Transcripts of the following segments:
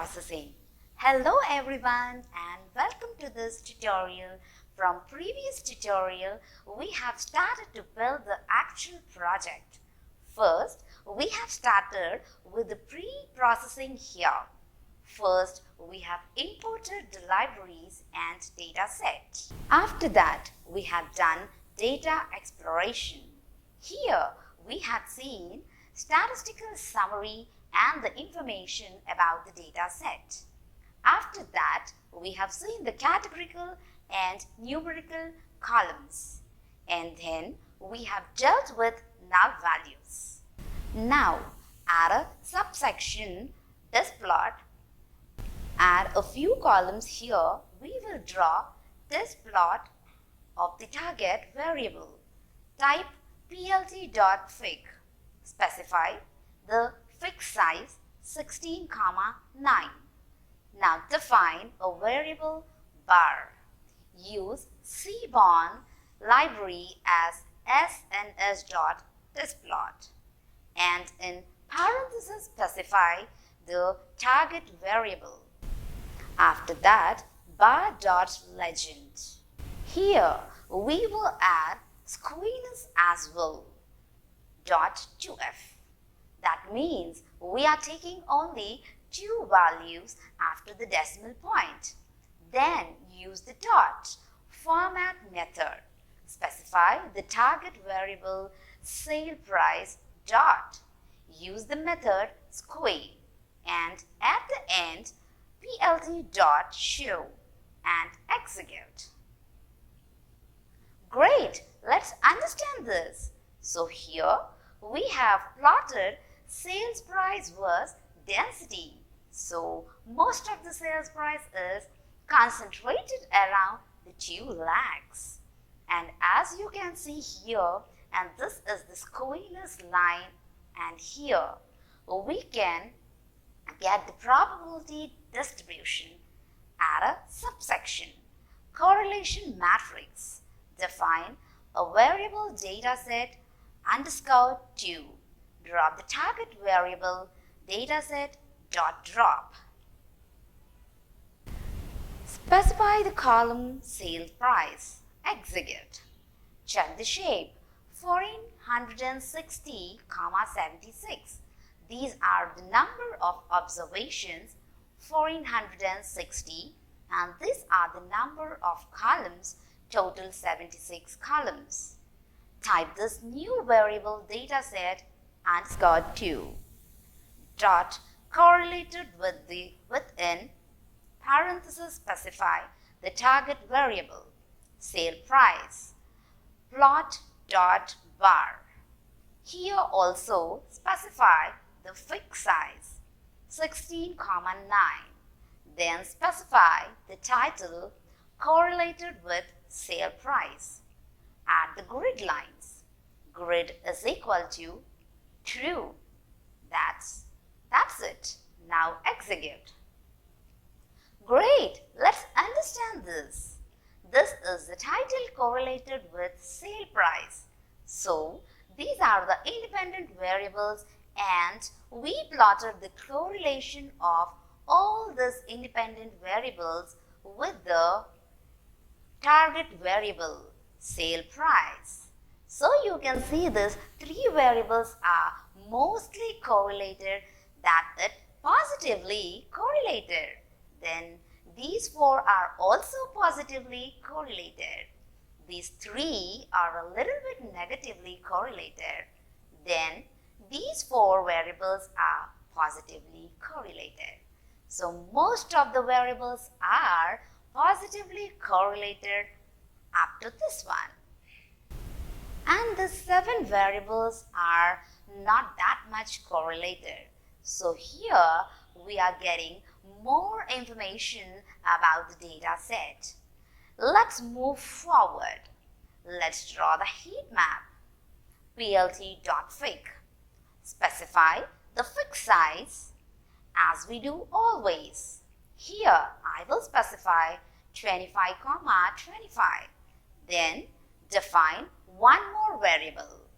Processing. Hello everyone and welcome to this tutorial. From previous tutorial, we have started to build the actual project. First, we have started with the pre-processing here. First, we have imported the libraries and data set. After that, we have done data exploration. Here, we had seen statistical summary and the information about the data set. After that, we have seen the categorical and numerical columns. And then we have dealt with null values. Now, add a subsection displot. Add a few columns here. We will draw displot of the target variable. Type plt.fig. Specify the fig size 16, 9. Now define a variable bar. Use cbourne library as sns.displot. And in parentheses specify the target variable. After that, bar.legend. Here we will add squeeness as well. .2f. That means we are taking only 2 values after the decimal point. Then use the dot format method. Specify the target variable sale price dot. Use the method square and at the end plt.show and execute. Great, let's understand this. So here we have plotted sales price was density. So most of the sales price is concentrated around the 2 lakhs. And as you can see here, and this is the squeeness line, and here we can get the probability distribution. Add a subsection. Correlation matrix. Define a variable dataset underscore 2. Drop the target variable dataset.drop. Specify the column sales price. Execute. Check the shape 1460, 76. These are the number of observations 1460 and these are the number of columns, total 76 columns. Type this new variable dataset underscore 2 dot correlated with the within parentheses specify the target variable sale price plot dot bar. Here also specify the fig size 16, 9. Then specify the title correlated with sale price. Add the grid lines. Grid is equal to true. That's it. Now execute. Great, let's understand this. This is the title correlated with sale price. So these are the independent variables and we plotted the correlation of all these independent variables with the target variable sale price. So you can see these 3 variables are mostly correlated, that it positively correlated. Then these 4 are also positively correlated. These 3 are a little bit negatively correlated. Then these 4 variables are positively correlated. So most of the variables are positively correlated up to this one. And the 7 variables are not that much correlated. So here we are getting more information about the data set. Let's move forward. Let's draw the heat map. plt.fig. Specify the fig size as we do always. Here I will specify 25, 25. Then define one more variable,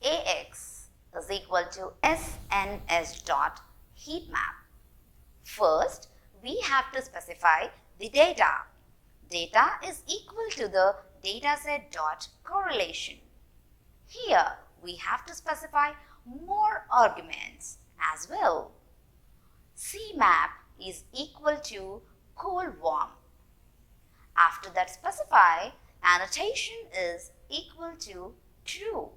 ax. is equal to SNS dot heatmap. First, we have to specify the data. Data is equal to the dataset dot correlation. Here, we have to specify more arguments as well. CMap is equal to cold-warm. After that, specify annotation is equal to true.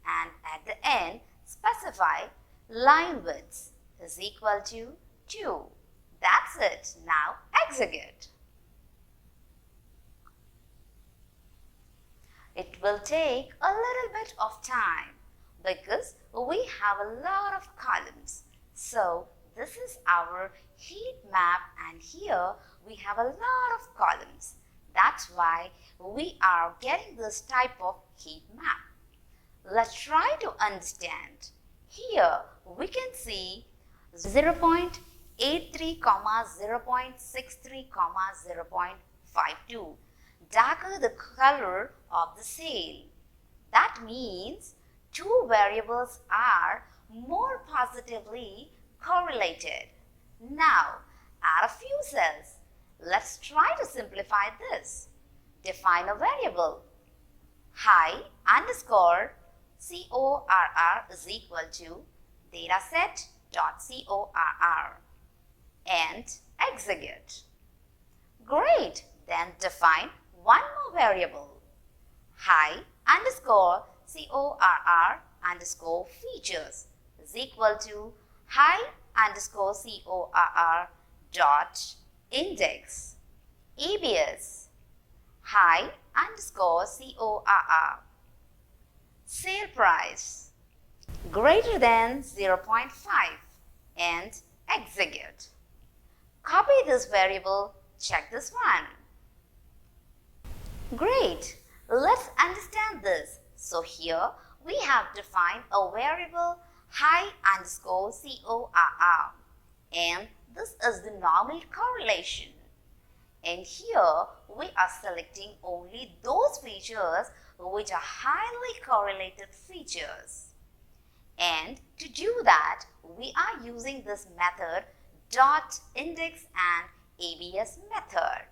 And at the end, specify line width is equal to 2. That's it. Now execute. It will take a little bit of time because we have a lot of columns. So this is our heat map, and here we have a lot of columns. That's why we are getting this type of heat map. Let's try to understand. Here we can see 0.83, 0.63, 0.52. Darker the color of the cell. That means two variables are more positively correlated. Now, add a few cells. Let's try to simplify this. Define a variable. Hi underscore corr is equal to dataset.corr and execute. Great. Then define one more variable. Hi underscore corr underscore features is equal to hi underscore corr dot index. ABS hi underscore corr. Sale price greater than 0.5 and execute. Copy this variable. Check this one. Great. Let's understand this. So here we have defined a variable hi underscore corr, and this is the normal correlation. And here we are selecting only those features which are highly correlated features. And to do that, we are using this method dot index and ABS method.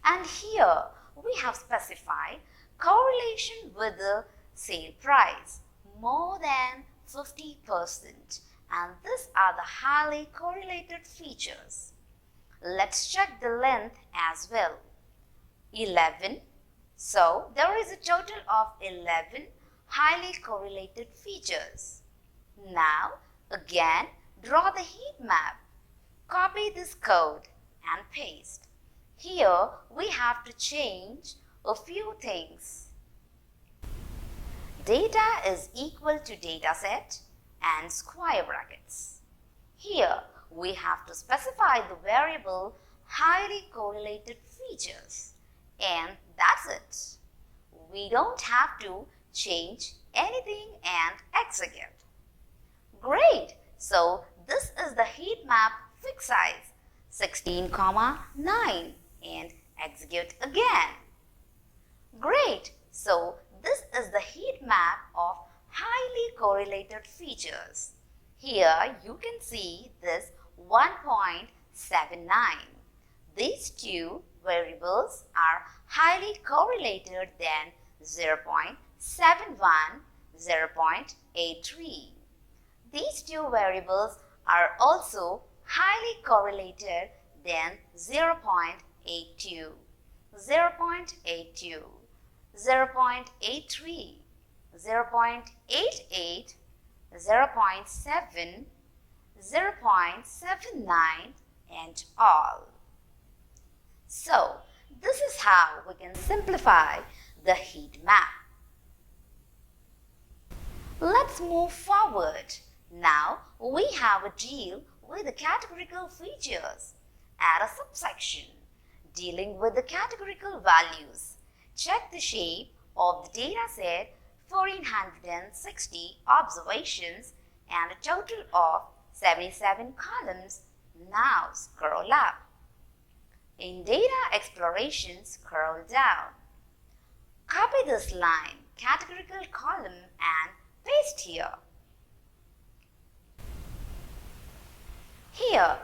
And here we have specified correlation with the sale price more than 50%, and these are the highly correlated features. Let's check the length as well. 11. So there is a total of 11 highly correlated features. Now again draw the heat map. Copy this code and paste. Here we have to change a few things. Data is equal to dataset and square brackets. Here we have to specify the variable highly correlated features, and that's it. We don't have to change anything and execute. Great! So this is the heat map fixed size 16,9 and execute again. Great! So this is the heat map of highly correlated features. Here you can see this 1.79. These two variables are highly correlated than 0.71, 0.83. These two variables are also highly correlated than 0.82, 0.82, 0.83, 0.88, 0.7, 0.79 and all. So, this is how we can simplify the heat map. Let's move forward. Now, we have a deal with the categorical features. Add a subsection. Dealing with the categorical values. Check the shape of the dataset 1460 observations and a total of 77 columns. Now scroll up. In data exploration, scroll down. Copy this line, categorical column, and paste here. Here,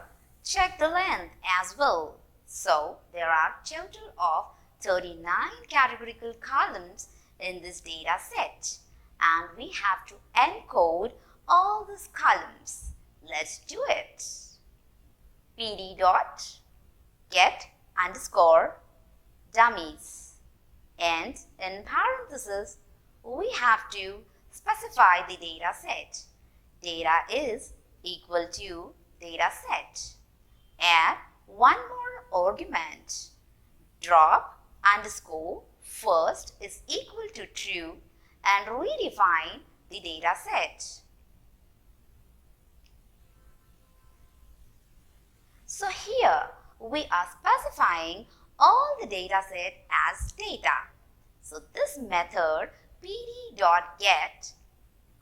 check the length as well. So, there are total of 39 categorical columns in this data set, and we have to encode all these columns. Let's do it. pd dot get underscore dummies, and in parentheses we have to specify the data set. Data is equal to data set. Add one more argument. Drop underscore first is equal to true and redefine the data set. So here we are specifying all the data set as data. So this method pd.get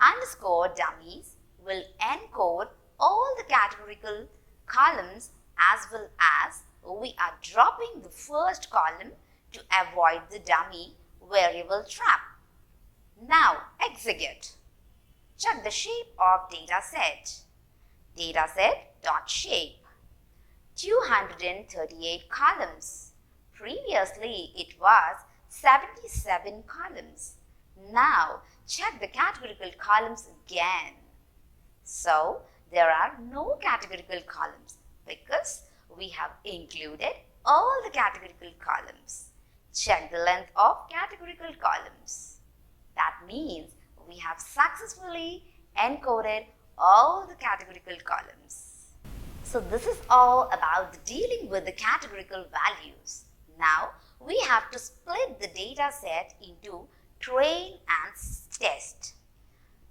underscore dummies will encode all the categorical columns as well as we are dropping the first column to avoid the dummy variable trap. Now execute. Check the shape of dataset. Dataset.shape. 238 columns. Previously it was 77 columns. Now check the categorical columns again. So there are no categorical columns because we have included all the categorical columns. Check the length of categorical columns. That means we have successfully encoded all the categorical columns. So this is all about dealing with the categorical values. Now we have to split the data set into train and test.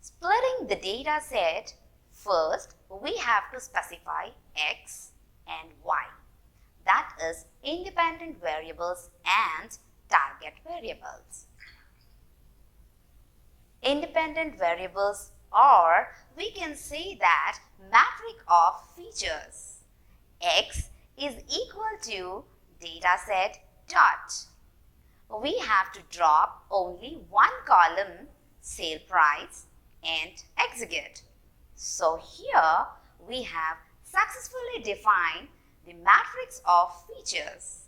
Splitting the data set, first we have to specify x and y. That is independent variables and target variables. Independent variables, or we can say that matrix of features. X is equal to dataset dot. We have to drop only one column, sale price, and execute. So here we have successfully defined the matrix of features.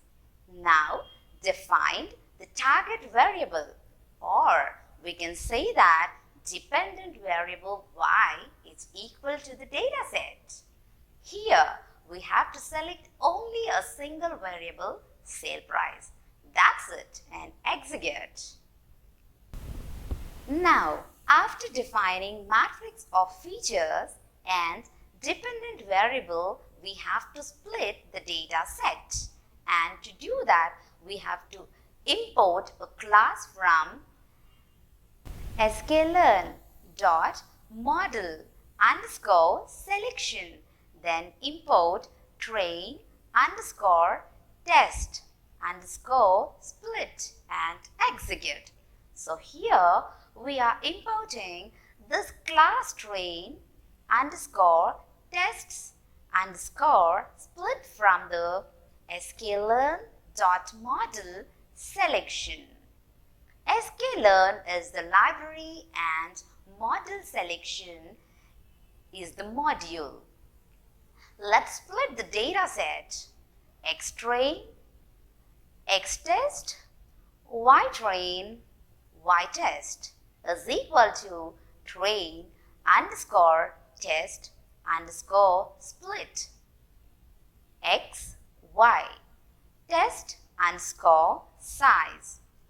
Now define the target variable, or we can say that dependent variable y is equal to the dataset. Here we have to select only a single variable, sale price. That's it, and execute. Now, after defining matrix of features and dependent variable, we have to split the data set. And to do that, we have to import a class from sklearn.model_selection. Then import train_test_split and execute. So here we are importing this class train_tests_split from the sklearn.model_selection. sklearn is the library and model selection is the module. Let's split the data set. Xtrain, Xtest, Ytrain, Ytest is equal to train_test_split. X, Y, test_size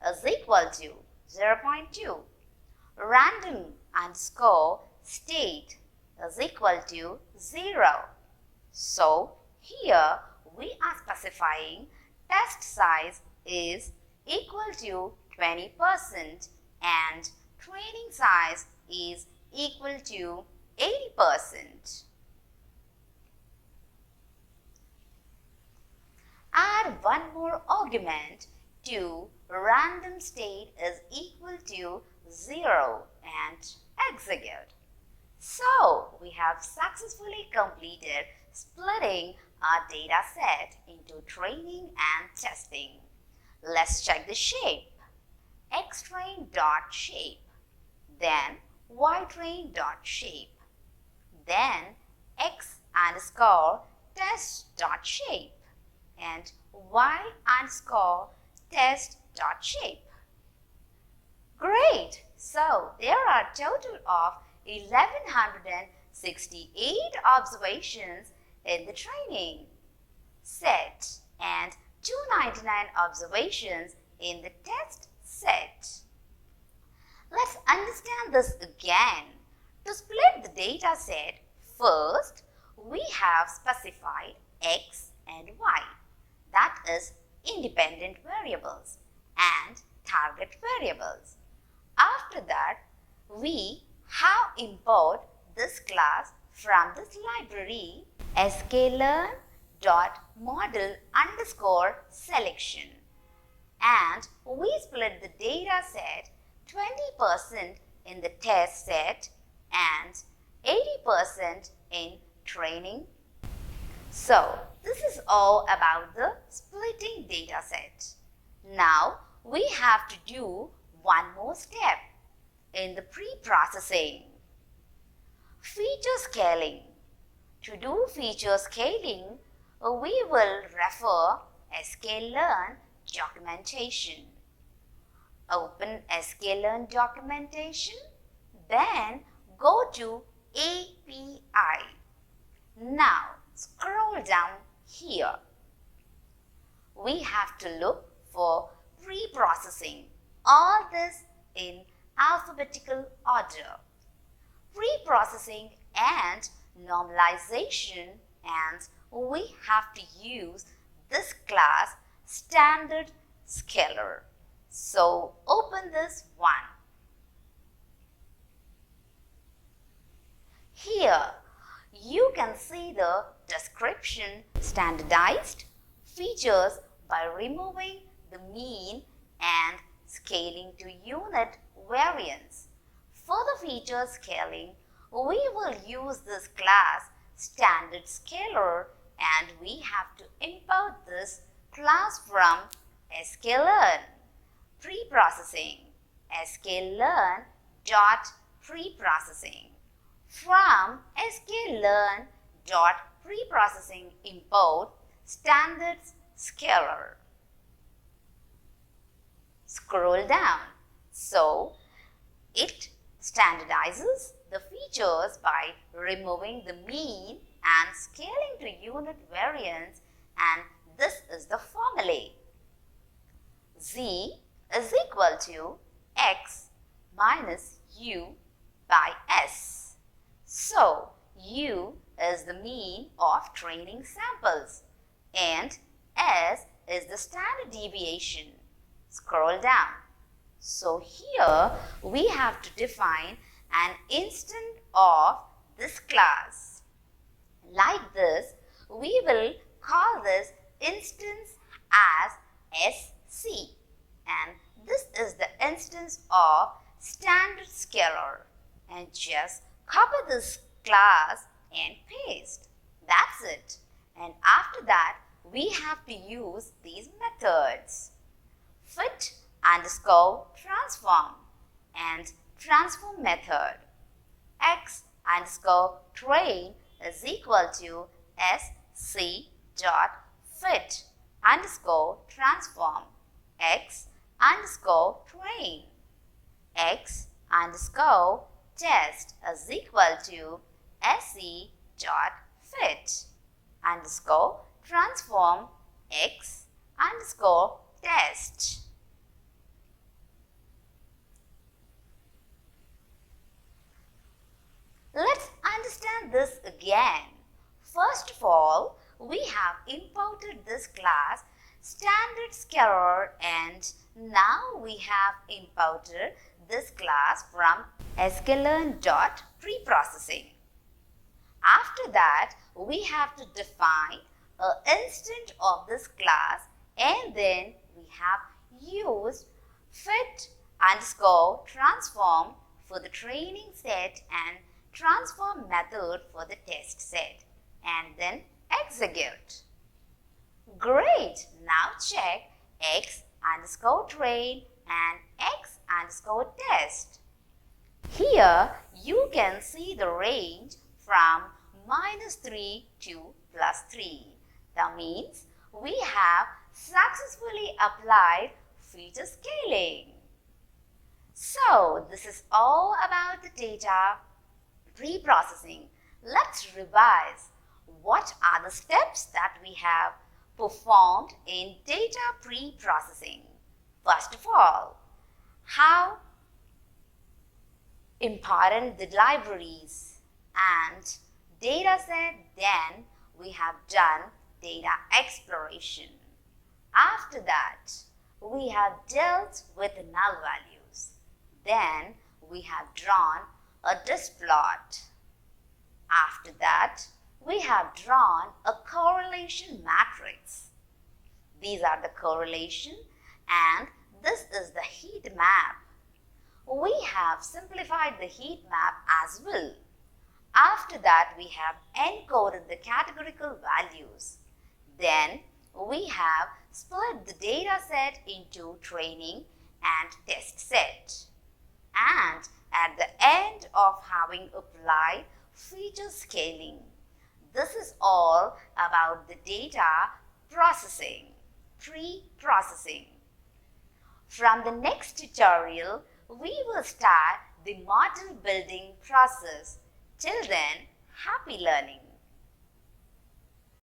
is equal to 0.2. Random_state is equal to 0. So here we are specifying test size is equal to 20% and training size is equal to 80%. Add one more argument to random state is equal to 0 and execute. So we have successfully completed splitting our data set into training and testing. Let's check the shape. xTrain.shape, then yTrain.shape, then x_test.shape and y_test.shape. Great! So there are a total of 1168 observations in the training set and 299 observations in the test set. Let's understand this again. To split the data set, first we have specified x and y, that is independent variables and target variables. After that, we have import this class from this library sklearn.model_selection, and we split the data set 20% in the test set and 80% in training. So this is all about the splitting data set. Now we have to do one more step in the pre-processing. Feature scaling. To do feature scaling, we will refer sklearn documentation. Open sklearn documentation, then go to API. Now scroll down here. We have to look for pre-processing. All this in alphabetical order. Pre-processing and normalization, and we have to use this class standard scalar. So open this one. Here you can see the description standardized features by removing the mean and scaling to unit variance. For the feature scaling, we will use this class standard scalar, and we have to import this class from sklearn. Pre-processing, sklearn.preprocessing. From sklearn.preprocessing, import standard scalar. Scroll down. So it standardizes the features by removing the mean and scaling to unit variance, and this is the formula. Z is equal to x minus u by s. So u is the mean of training samples and s is the standard deviation. Scroll down. So here we have to define an instance of this class. Like this, we will call this instance as SC, and this is the instance of standard scalar, and just copy this class and paste. That's it. And after that, we have to use these methods. Fit_transform and transform method. x_train is equal to sc.fit_transform x_train. x_test is equal to sc.fit_transform x_test. Let's understand this again. First of all, we have imported this class standard scalar, and now we have imported this class from sklearn.preprocessing. After that, we have to define an instance of this class, and then we have used fit_transform for the training set and transform method for the test set, and then execute. Great! Now check x_train and x_test. Here you can see the range from -3 to +3. That means we have successfully applied feature scaling. So this is all about the data pre-processing. Let's revise. What are the steps that we have performed in data pre-processing? First of all, how important the libraries and dataset, then we have done data exploration. After that, we have dealt with null values. Then we have drawn a disk plot. After that, we have drawn a correlation matrix. These are the correlation and this is the heat map. We have simplified the heat map as well. After that, we have encoded the categorical values. Then we have split the data set into training and test set. And at the end of having applied feature scaling, this is all about the data processing, pre-processing. From the next tutorial, we will start the model building process. Till then, happy learning.